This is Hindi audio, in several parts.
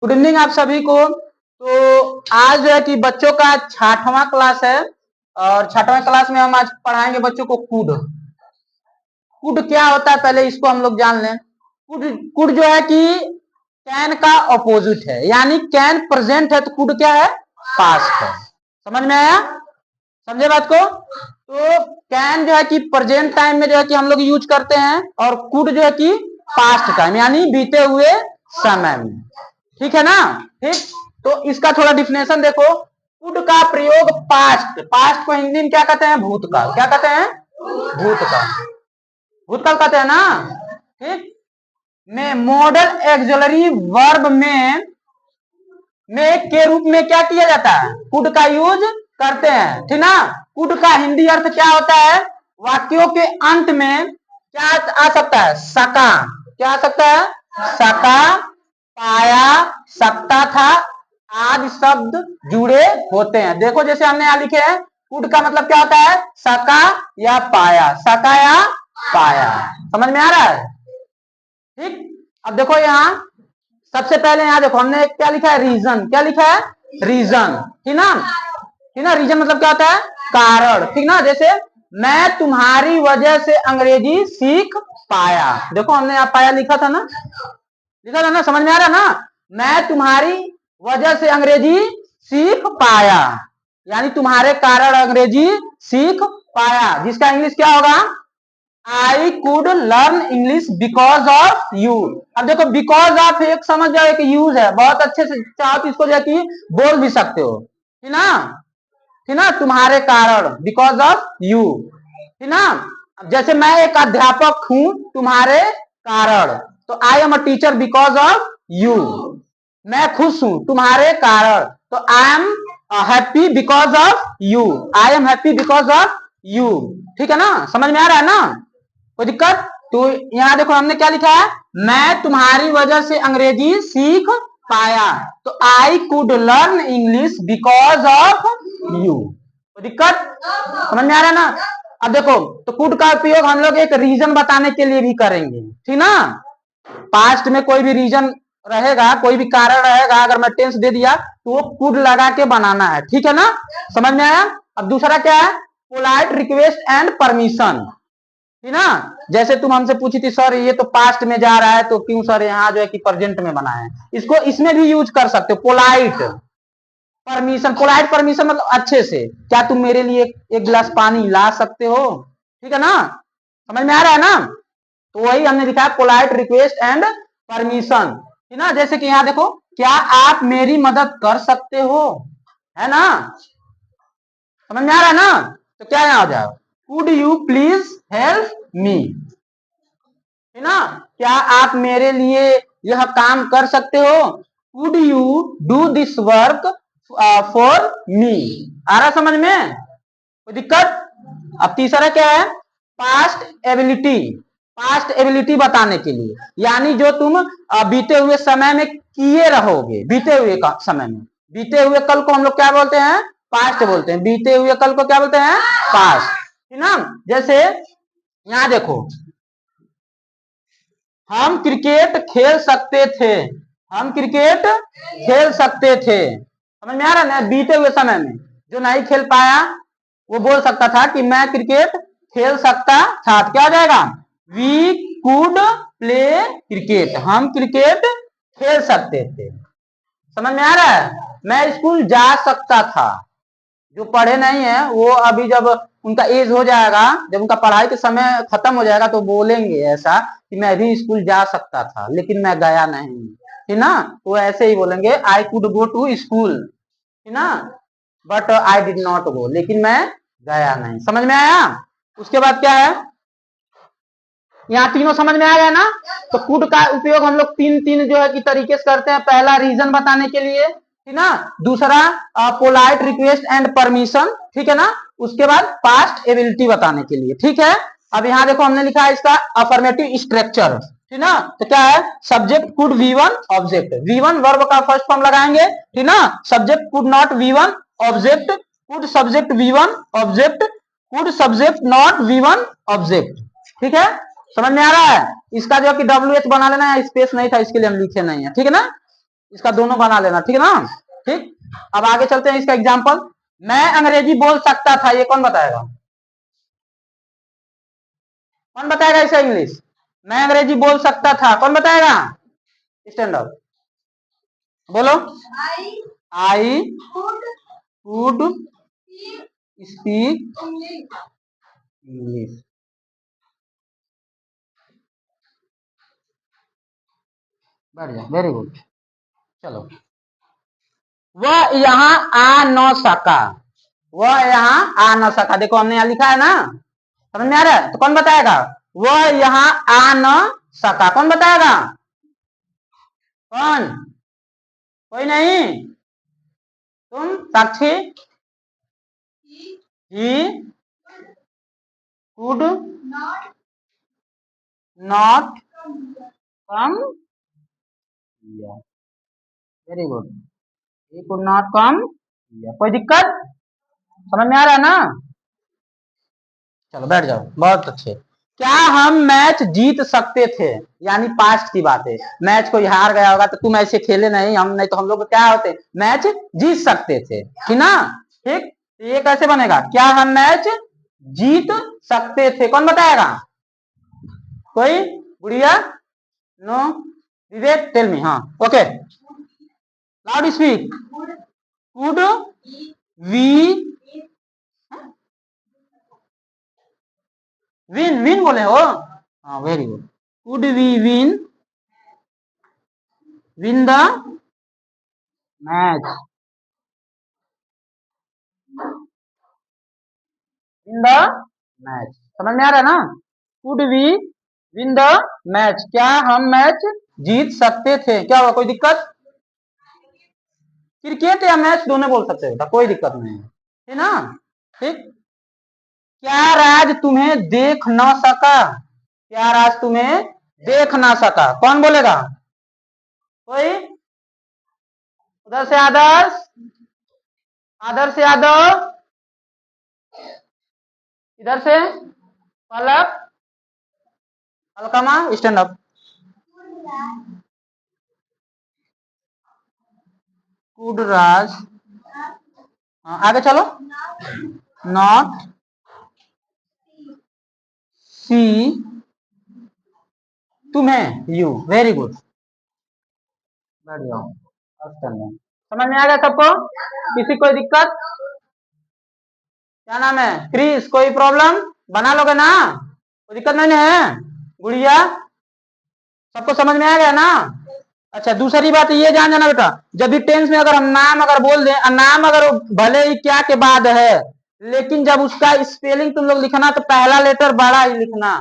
गुड इवनिंग आप सभी को। तो आज जो है कि बच्चों का 6वां क्लास है और 6वां क्लास में हम आज पढ़ाएंगे बच्चों को कुड। कुड क्या होता है पहले इसको हम लोग जान लें। कुड कुड जो है कि कैन का ऑपोजिट है, यानी कैन प्रेजेंट है तो कुड क्या है, पास्ट है। समझ में आया? समझे बात को? तो कैन जो है कि प्रेजेंट टाइम में जो है कि हम लोग यूज करते हैं और कुड जो है कि पास्ट टाइम यानी बीते हुए समय में। ठीक है ना? ठीक, तो इसका थोड़ा डिफिनेशन देखो। कुड का प्रयोग पास्ट पास्ट को हिंदी में क्या कहते हैं, भूतकाल। क्या कहते हैं? भूतकाल। भूतकाल कहते हैं ना। ठीक, में मॉडल एक्सुलरी वर्ब में के रूप में क्या किया जाता है, कुड का यूज करते हैं। ठीक ना? कुड का हिंदी अर्थ क्या होता है, वाक्यों के अंत में क्या आ सकता है, सका। क्या आ सकता है? सका, पाया, सकता था आदि शब्द जुड़े होते हैं। देखो जैसे हमने यहां लिखे हैं, कुड का मतलब क्या होता है, सका या पाया। सका या पाया। समझ में आ रहा है? ठीक, अब देखो यहां सबसे पहले यहां देखो हमने क्या लिखा है, रीजन। क्या लिखा है? रीजन। ठीक ना? ठीक ना? रीजन मतलब क्या होता है, कारण। ठीक ना? जैसे मैं तुम्हारी वजह से अंग्रेजी सीख पाया। देखो हमने यहाँ पाया लिखा था ना, लिखा था ना। समझ में आ रहा ना? मैं तुम्हारी वजह से अंग्रेजी सीख पाया, यानी तुम्हारे कारण अंग्रेजी सीख पाया, जिसका इंग्लिश क्या होगा, I could learn English because of you. अब देखो बिकॉज ऑफ एक समझ जाओ, एक यूज है, बहुत अच्छे से चाहो तो इसको जो कि बोल भी सकते हो। ठीक ना? ठीक ना? तुम्हारे कारण, बिकॉज ऑफ यू। ठीक ना? जैसे मैं एक अध्यापक हूं तुम्हारे कारण, तो I am a teacher because of you. मैं खुश हूं तुम्हारे कारण, तो I am happy because of you. I am happy because of you. ठीक है ना? समझ में आ रहा है ना? कोई दिक्कत? तो यहां देखो हमने क्या लिखा है, मैं तुम्हारी वजह से अंग्रेजी सीख पाया, तो I could learn English because of you. कोई दिक्कत? समझ में आ रहा है ना? अब देखो, तो कुड का उपयोग हम लोग एक रीजन बताने के लिए भी करेंगे। ठीक ना? पास्ट में कोई भी रीजन रहेगा, कोई भी कारण रहेगा, अगर मैं टेंस दे दिया तो वो कुड लगा के बनाना है। ठीक है ना? समझ में आया? अब दूसरा क्या है, पोलाइट रिक्वेस्ट एंड परमिशन। ठीक ना? जैसे तुम हमसे पूछी थी सर ये तो पास्ट में जा रहा है तो क्यों सर यहाँ जो है कि प्रेजेंट में बनाए हैं, इसको इसमें भी यूज कर सकते हो। पोलाइट परमिशन, पोलाइट परमिशन मतलब अच्छे से, क्या तुम मेरे लिए एक गिलास पानी ला सकते हो। ठीक है ना? समझ में आ रहा है ना? तो वही हमने लिखा है, पोलाइट रिक्वेस्ट एंड परमिशन। ठीक ना? जैसे कि यहाँ देखो, क्या आप मेरी मदद कर सकते हो, है ना? समझ में आ रहा है ना? तो क्या यहाँ हो जाएगा, could you please help me. है ना? क्या आप मेरे लिए यह काम कर सकते हो, could you do this work for me. आ रहा समझ में? कोई दिक्कत? अब तीसरा क्या है, पास्ट एबिलिटी। पास्ट एबिलिटी बताने के लिए, यानी जो तुम बीते हुए समय में किए रहोगे, बीते हुए समय में। बीते हुए कल को हम लोग क्या बोलते हैं, पास्ट बोलते हैं। बीते हुए कल को क्या बोलते हैं, पास्ट। ठीक ना? जैसे यहां देखो, हम क्रिकेट खेल सकते थे। हम क्रिकेट खेल सकते थे। समझ में आ रहा है ना? बीते हुए समय में जो नहीं खेल पाया वो बोल सकता था कि मैं क्रिकेट खेल सकता था। क्या हो जाएगा, वी कुड प्ले क्रिकेट। हम क्रिकेट खेल सकते थे। समझ में आ रहा है? मैं स्कूल जा सकता था। जो पढ़े नहीं है वो अभी जब उनका एज हो जाएगा, जब उनका पढ़ाई के समय खत्म हो जाएगा तो बोलेंगे ऐसा कि मैं भी स्कूल जा सकता था लेकिन मैं गया नहीं। ठीक ना? तो ऐसे ही बोलेंगे, I could go to school, ठीक ना, but I did not go, लेकिन मैं गया नहीं। समझ में आया? उसके बाद क्या है, यहाँ तीनों समझ में आ गया ना? तो कुड का उपयोग हम लोग तीन तीन जो है कि तरीके से करते हैं। पहला रीजन बताने के लिए, ठीक ना? दूसरा पोलाइट रिक्वेस्ट एंड परमिशन, ठीक है ना? उसके बाद पास्ट एबिलिटी बताने के लिए। ठीक है? अब यहाँ देखो हमने लिखा है इसका अफर्मेटिव स्ट्रक्चर। ठीक ना? तो क्या है, subject could V1 object. V1 verb का फर्स्ट फॉर्म लगाएंगे। ठीक ना? Subject could not V1 object, could subject V1 object, could subject not V1 object. ठीक है? समझ में आ रहा है? इसका जो कि WH बना लेना है, स्पेस नहीं था इसके लिए हम लिखे नहीं है। ठीक है ना? इसका दोनों बना लेना, ठीक है ना। ठीक, अब आगे चलते हैं इसका एग्जाम्पल। मैं अंग्रेजी बोल सकता था, ये कौन बताएगा? कौन बताएगा इसे इंग्लिश? मैं अंग्रेजी बोल सकता था, कौन बताएगा? स्टैंड अप, बोलो। I would speak English. बढ़ जाए, वेरी गुड। चलो, वह यहाँ आ न सका, वह यहाँ आ न सका, देखो हमने यहाँ लिखा है ना, समझ में आ रहा है? तो कौन बताएगा? वह यहाँ आ न सका, कौन बताएगा? कौन? कोई नहीं, तुम Sakshi. He could not come, very good, he could not come. कोई दिक्कत? समझ में आ रहा है ना? चलो बैठ जाओ, बहुत अच्छे। क्या हम मैच जीत सकते थे? यानी पास्ट की बात है, मैच कोई हार गया होगा तो तुम ऐसे खेले नहीं, हम नहीं तो हम लोग क्या होते, मैच जीत सकते थे, ठीक ना। ठीक, ये कैसे बनेगा? क्या हम मैच जीत सकते थे, कौन बताएगा? कोई? Gudiya? No? Vivek, tell me. हाँ, okay, loud speak. Could we win, win बोले हो? हाँ, very good. Could we win, win the match, win the match. समझ में आ रहा है ना? Could we win the match, क्या हम मैच जीत सकते थे? क्या हुआ, कोई दिक्कत? क्रिकेट या मैच दोनों बोल सकते हो, कोई दिक्कत नहीं है, है ना। ठीक, क्या राज तुम्हें देख न सका? क्या राज तुम्हें देख ना सका, कौन बोलेगा? कोई? उधर से आदर्श, आदर्श यादव, इधर से पलक, अलकमा, स्टैंड अप। कुड राज, आगे चलो। नॉट सी तुम्हें, यू, वेरी गुड, बैठ जाओ। समझ में आ गया सबको? किसी कोई दिक्कत? क्या नाम है? क्रिस, कोई प्रॉब्लम? बना लोगे ना, कोई दिक्कत नहीं है? गुड़िया, सबको समझ में आ गया ना? अच्छा, दूसरी बात ये जान जाना बेटा, जब भी टेंस में अगर हम नाम अगर बोल दें, नाम अगर भले ही क्या के बाद है, लेकिन जब उसका स्पेलिंग तुम लोग लिखना तो पहला लेटर बड़ा ही लिखना,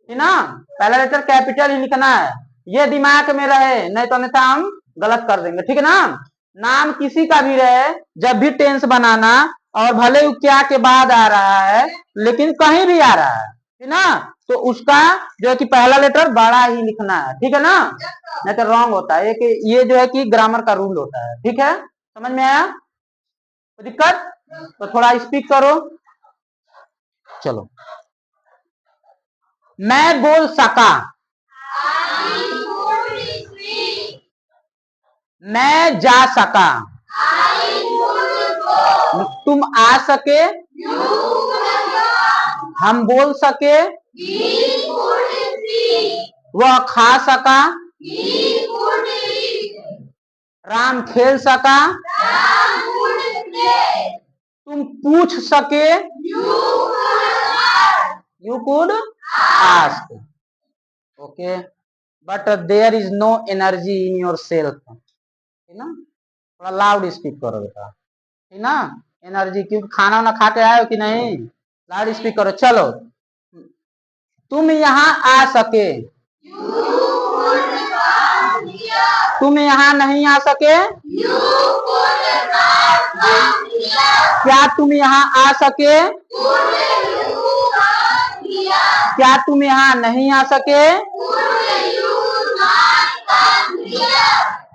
है ना। पहला लेटर कैपिटल ही लिखना है, ये दिमाग में रहे, नहीं तो अन्यथा हम गलत कर देंगे, ठीक है ना। नाम किसी का भी रहे, जब भी टेंस बनाना, और भले वो क्या के बाद आ रहा है, लेकिन कहीं भी आ रहा है ना, तो उसका जो है कि पहला लेटर बड़ा ही लिखना है, ठीक है ना, नहीं तो रॉन्ग होता है। ये जो है कि ग्रामर का रूल होता है, ठीक है। समझ में आया? कोई दिक्कत? तो थोड़ा स्पीक करो। चलो, मैं बोल सका, मैं जा सका, तुम आ सके, हम बोल सके, वह खा सका, राम खेल सका, तुम पूछ सके, you could ask, okay, but there is no energy in your self, है ना। थोड़ा लाउड स्पीक करो बेटा, है ना, एनर्जी, क्योंकि खाना वाना खा के आए हो कि नहीं, लाउड स्पीक करो। चलो, तुम यहाँ आ सके, तुम यहाँ नहीं आ सके, क्या तुम यहाँ आ सके, क्या तुम यहाँ नहीं आ सके।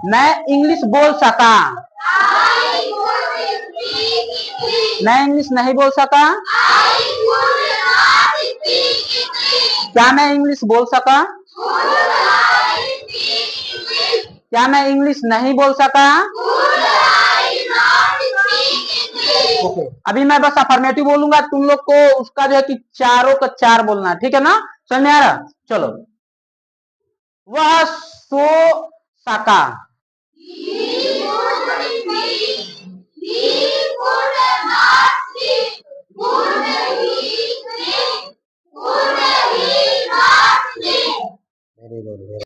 मैं इंग्लिश बोल सका, मैं इंग्लिश नहीं बोल सका, क्या मैं इंग्लिश बोल सका। क्या मैं इंग्लिश नहीं बोल सका? ओके, अभी मैं बस अफर्मेटिव बोलूंगा, तुम लोग को उसका जो है कि चारों का चार बोलना है, ठीक है ना? समझ में आ रहा? चलो, वह सो सका।